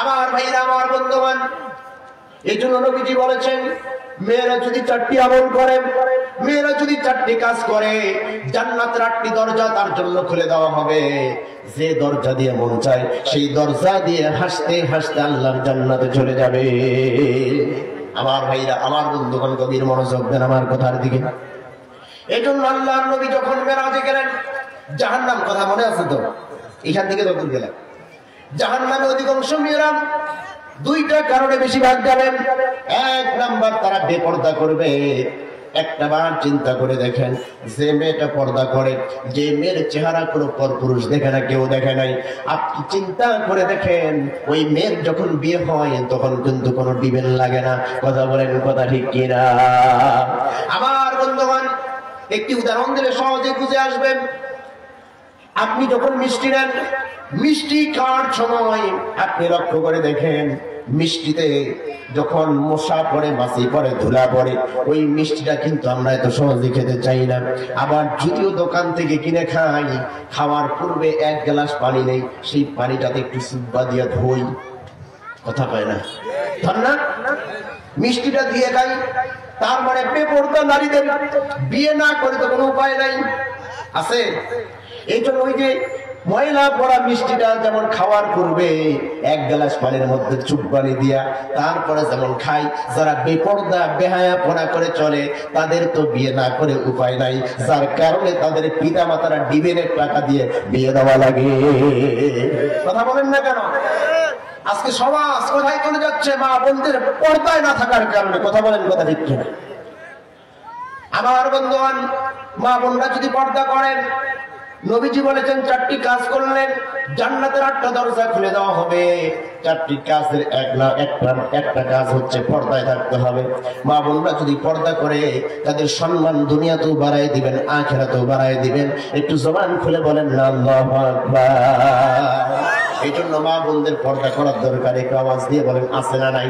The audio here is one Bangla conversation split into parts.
আমার ভাইরা, আমার বন্ধুগণ, এই জন্য নবীজি বলেছেন, মেয়েরা যদি 4টি আমল করে, মেয়েরা যদি 4টি কাজ করে, জান্নাতের 8টি দরজা তার জন্য খুলে দেওয়া হবে। যে দরজা দিয়ে মন চায় সেই দরজা দিয়ে হাসতে হাসতে আল্লাহর জান্নাতে চলে যাবে। আমার ভাইরা, আমার বন্ধুগণ, গভীর মনোযোগ দেন আমার কথার দিকে। এই জন্য আল্লাহর নবী যখন মেরাজে গেলেন, জাহান্নাম কথা মনে আছে তো? এখান থেকে যখন গেলেন জাহান্নামে অধিকাংশ মেয়েরা 2টা কারণে বেশিরভাগ যাবেন। 1 নাম্বার, তারা বেপর্দা করবে। একটা বার চিন্তা করে দেখেন, যে মেয়েটা পর্দা করে, যে মেয়ের চেহারা কোনো পরপুরুষ দেখে না, কেউ দেখে নাই, আপনি চিন্তা করে দেখেন, ওই মেয়ের যখন বিয়ে হয় তখন কিন্তু কোনো ডিবেল লাগে না। কথা বলেন, কথা ঠিক কিনা? আমার বন্ধুগণ, একটি উদাহরণ দিলে সহজে বুঝে আসবেন। আপনি যখন মিষ্টি নেন, মিষ্টি খাওয়ার সময় আপনি লক্ষ্য করে দেখেন, মিষ্টিতে যখন মশা পড়ে, মাছি পড়ে, ধুলা পড়ে, ওই মিষ্টিটা কিন্তু আমরা এত সহজে খেতে চাই না। আবার যদিও দোকান থেকে কিনে খাই, খাওয়ার পূর্বে 1 গ্লাস পানি নেই, সেই পানিটাতে একটু সুব্বা দিয়ে ধুই। কথা পায় না, ধর না, মিষ্টিটা দিয়ে খাই। তার মানে বেপরদা নারীদের বিয়ে না করে তো কোনো উপায় নাই, আছে? এই জন্য ওই যে ময়লা পড়া মিষ্টিটা যেমন খাওয়ার পূর্বে 1 গ্লাস পানির মধ্যে চুপ পানি দিয়া তারপরে যেমন খাই, যারা বেপরদা বেহায়া পড়া করে চলে, তাদের তো বিয়ে না করে উপায় নাই, যার কারণে তাদের পিতা মাতারা ডিবের টাকা দিয়ে বিয়ে দেওয়া লাগে। কথা বলেন না কেন? আজকে সমাজ কোথায় চলে যাচ্ছে? মা বোনদের পর্দায় না থাকার কারণে। কথা বলেন, কথা ঠিক কিনা? আমার বন্ধুগণ, মা বোনরা যদি পর্দা করেন, নবীজি বলেছেন 4টি কাজ করলেন জান্নাতের 8টা দরজা খুলে দেওয়া হবে। 4টি কাজের একটা কাজ হচ্ছে পর্দায় থাকতে হবে। মা বোনরা যদি পর্দা করে, তাদের সম্মান দুনিয়াতেও বাড়ায় দিবেন, আখিরাতেও বাড়ায় দিবেন। একটু জবান খুলে বলেন না আল্লাহু আকবার। এই জন্য মা বোনদের পর্দা করার দরকার। একটু আওয়াজ দিয়ে বলেন, আছে না নাই?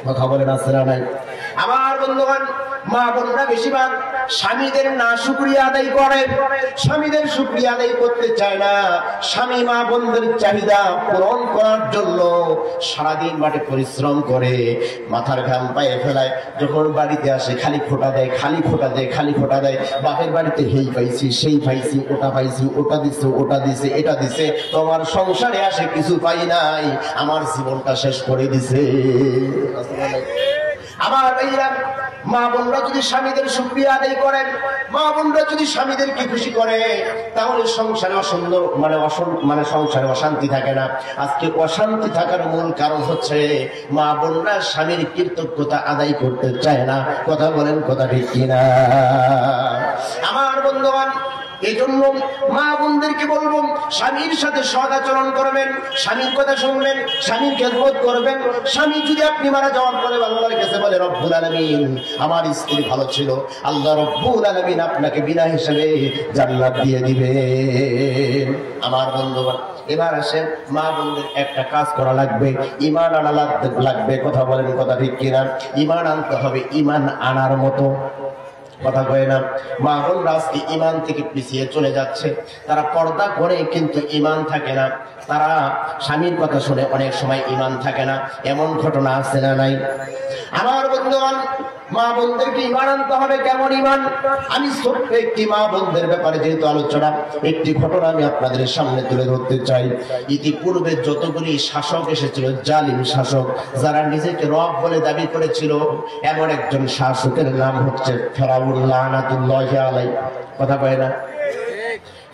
কথা বলেন, আছে না নাই? আমার বন্ধুগণ, মা বোনরা বেশিরভাগ স্বামীদের না শুকরিয়া আদায় করে, স্বামীদের শুকরিয়া আদায় করতে চায় না। স্বামী মা বোনদের চাহিদা পূরণ করার জন্য সারাদিন মাঠে পরিশ্রম করে, মাথার ঘাম পায়ে ফেলায়, যখন বাড়িতে আসে খালি ফোঁটা দেয়, খালি ফোঁটা দেয়, খালি ফোঁটা দেয়। বাপের বাড়িতে হেই পাইছি, সেই পাইছি, ওটা পাইছি, ওটা দিছে, ওটা দিছে, এটা দিছে, তোমার সংসারে আসে কিছু পাই নাই, আমার জীবনটা শেষ করে দিছে। আমার ভাইরা, মা বোনরা যদি স্বামীদের শুকরিয়া আদায় করেন, মা বোনরা যদি স্বামীদেরকে খুশি করে, তাহলে সংসারে অসুন্দর মানে সংসারে অশান্তি থাকে না। আজকে অশান্তি থাকার মূল কারণ হচ্ছে মা বোনরা স্বামীর কৃতজ্ঞতা আদায় করতে চায় না। কথা বলেন, কথা ঠিক কিনা? আমার বন্ধুগণ, এই জন্য মা বোনদেরকে বলবো, স্বামীর সাথে সৎ আচরণ করবেন, স্বামীর কথা শুনবেন, স্বামীর খেদমত করবেন। স্বামী যদি আপনি মারা যাওয়ার পরে আল্লাহর কাছে বলে, রব্বুল আলামিন আমার স্ত্রী ভালো ছিল, আল্লাহ রব্বুল আলামিন আপনাকে বিনা হিসেবে জান্নাত দিয়ে দিবেন। আমার বন্ধুগণ, এবার আসেন, মা বোনদের একটা কাজ করা লাগবে, ঈমান আনা লাগবে। কথা বলেন, কথা ঠিক কিনা? ঈমান আনতে হবে, ঈমান আনার মতো। কথা কয় না? মা বোনরা আজকে ঈমান থেকে পিছিয়ে চলে যাচ্ছে। তারা পর্দা করে কিন্তু ঈমান থাকে না। তারা স্বামীর কথা শুনে অনেক সময় ঈমান থাকে না। এমন ঘটনা আছে না নাই? আমার বন্ধুগণ, মা বোনদেরকে ঈমান আনতে হবে। কেমন ঈমান? আমি ছোট্ট একটি মা বোনদের ব্যাপারে যেহেতু আলোচনা, একটি ঘটনা আমি আপনাদের সামনে তুলে ধরতে চাই। ইতিপূর্বে যতগুলি শাসক এসেছিল, জালিম শাসক, যারা নিজেকে রব বলে দাবি করেছিল, এমন একজন শাসকের নাম হচ্ছে ফেরাউন লানাতুল্লাহি আলাইহি। কথা কয় না?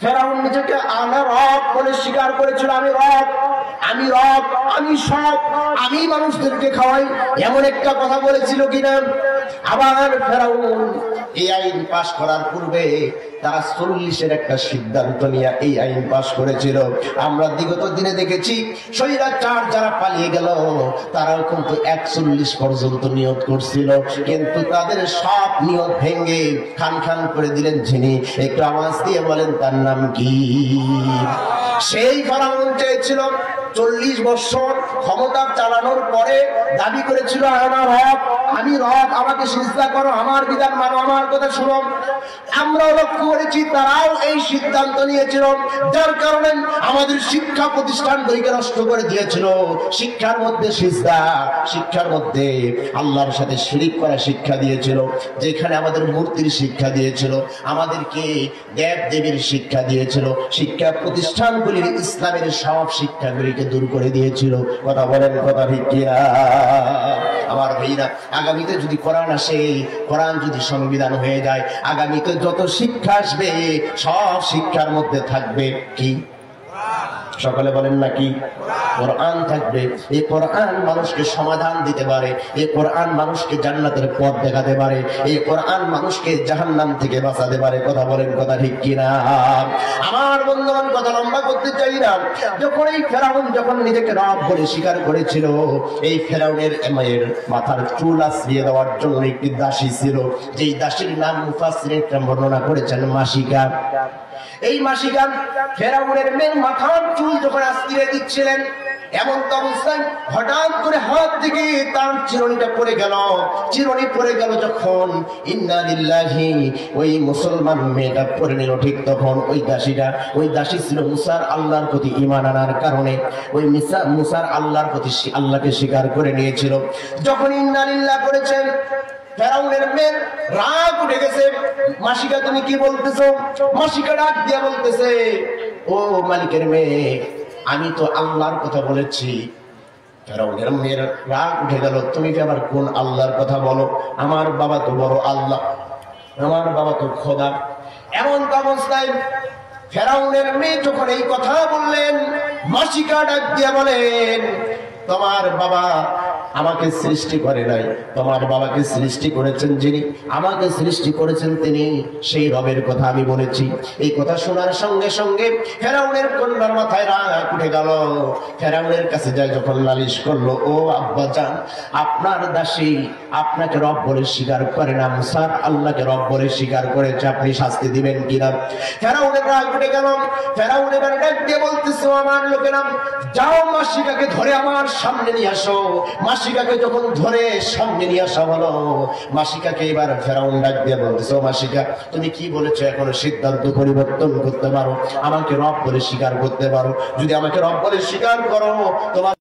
ফেরাউন নিজেকে আনা রব বলে স্বীকার করেছিল। আমি রব, আমি রব, আমি সব, আমি মানুষদেরকে খাওয়াই, এমন একটা কথা বলেছিল কিনা? আবার ফেরাউন এই আইন পাশ করার পূর্বে তারা 40-এর একটা সিদ্ধান্ত নিয়ে এই আইন পাশ করেছিল। আমরা বিগত দিনে দেখেছি স্বৈরাচার যারা পালিয়ে গেল, তারাও কিন্তু 41 পর্যন্ত নিয়ত করছিল, কিন্তু তাদের সব নিয়ত ভেঙে খান খান করে দিলেন যিনি। একটু আওয়াজ দিয়ে বলেন, তার নাম কি? সেই ফেরাউন চেয়েছিল 40 বছর ক্ষমতা চালানোর পরে দাবি করেছিল আমার রব, আমি রব, আমাকে সিজদা করো, আমার বিধান মানো, আমার কথা শুনো। আমরাও লক্ষ্য করেছি তারাও এই সিদ্ধান্ত নিয়েছিল, যার কারণে আমাদের শিক্ষা প্রতিষ্ঠানগুলিকে নষ্ট করে দিয়েছিল। শিক্ষার মধ্যে সিজদা, শিক্ষার মধ্যে আল্লাহর সাথে শিরিক করা শিক্ষা দিয়েছিল, যেখানে আমাদের মূর্তির শিক্ষা দিয়েছিল, আমাদেরকে দেব দেবীর শিক্ষা দিয়েছিল। শিক্ষা প্রতিষ্ঠানগুলির ইসলামের সব শিক্ষাগুলিকে দূর করে দিয়েছিল। কথা বলেন, কথা ঠিক কিনা? আমার ভাইরা, আগামীতে যদি কোরআন আসে, কোরআন যদি সংবিধান হয়ে যায়, আগামীতে যত শিক্ষা আসবে সব শিক্ষার মধ্যে থাকবে কি? সকলে বলেন নাকি? কোরআন থাকবে। এই কোরআন মানুষকে সমাধান দিতে পারে, এই কোরআন মানুষকে জান্নাতের পথ দেখাতে পারে, এই কোরআন মানুষকে জাহান্নাম থেকে বাঁচাতে পারে। কথা বলেন, কথা ঠিক কিনা? আমার বন্ধুগণ, কথা লম্বা করতে চাই না। যখন এই ফেরাউন যখন নিজেকে রব বলে স্বীকার করেছিল, এই ফেরাউনের মায়ের মাথার চুল আশ্রিয়ে দেওয়ার জন্য একটি দাসী ছিল, যেই দাসীর নাম মুফাসসিরিনরা বর্ণনা করেছেন মাসিকা। এই মাসিকা ফেরাউনের মেয়ের মাথার চুল যখন আশ্রিয়ে দিচ্ছিলেন, এমন তো অবস্থায় হঠাৎ করে হাত থেকে তার চিরুনিটা পড়ে গেল। চিরুনি পড়ে গেল যখন, ইন্না লিল্লাহি, ওই মুসলমান মেয়েটা পড়ে নিল। ঠিক তখন ওই দাসী ছিল মুসার আল্লাহর প্রতি ঈমান আনার কারণে, ওই মুসার আল্লাহর প্রতি আল্লাহকে স্বীকার করে নিয়েছিল। যখন ইন্না লিল্লাহ করেছেন, ফেরাউনের মেয়ের রাগ উঠে গেছে। মাসিকা, তুমি কি বলতেছো? মাসিকা ডাক দিয়া বলতেছে, ও মালিকের মেয়ে, আমি তো আল্লাহর কথা বলেছি। ফেরাউনের মেয়ের রাগ উঠে গেল, তুমি কি আবার কোন আল্লাহর কথা বলো? আমার বাবা তো বড় আল্লাহ, আমার বাবা তো খোদা। এমন অবস্থায় ফেরাউনের মেয়ে যখন এই কথা বললেন, মাসিকা ডাক দিয়া বলেন, তোমার বাবা আমাকে সৃষ্টি করে নাই, তোমার বাবাকে সৃষ্টি করেছেন যিনি, আমাকে সৃষ্টি করেছেন তিনি, সেই রবের কথা আমি বলেছি। এই কথা শোনার সঙ্গে সঙ্গে ফেরাউনের কন্যার মাথায় রাগ উঠে গেল। ফেরাউনের কাছে যায় যখন নালিশ করলো, ও আব্বাজান, আপনার দাসী আপনাকে রব বলে স্বীকার করে না, মুসার আল্লাহকে রব বলে স্বীকার করেছে, আপনি শাস্তি দিবেন কিনা? ফেরাউনের রাগ উঠে গেল। ফেরাউনের ডাক দিয়ে বলতেছে, আমার লোকেরা, যাও মাসিকাকে ধরে আমার সামনে নিয়ে আসো। মাসিকাকে যখন ধরে সামনে নিয়ে আসা হলো, মাসিকাকে এবার ফেরাউন ডাক দিয়ে বলতেছে, ও মাসিকা, তুমি কি বলেছো? এখন সিদ্ধান্ত পরিবর্তন করতে পারো, আমাকে রব বলে স্বীকার করতে পারো। যদি আমাকে রব বলে স্বীকার করো, তোমার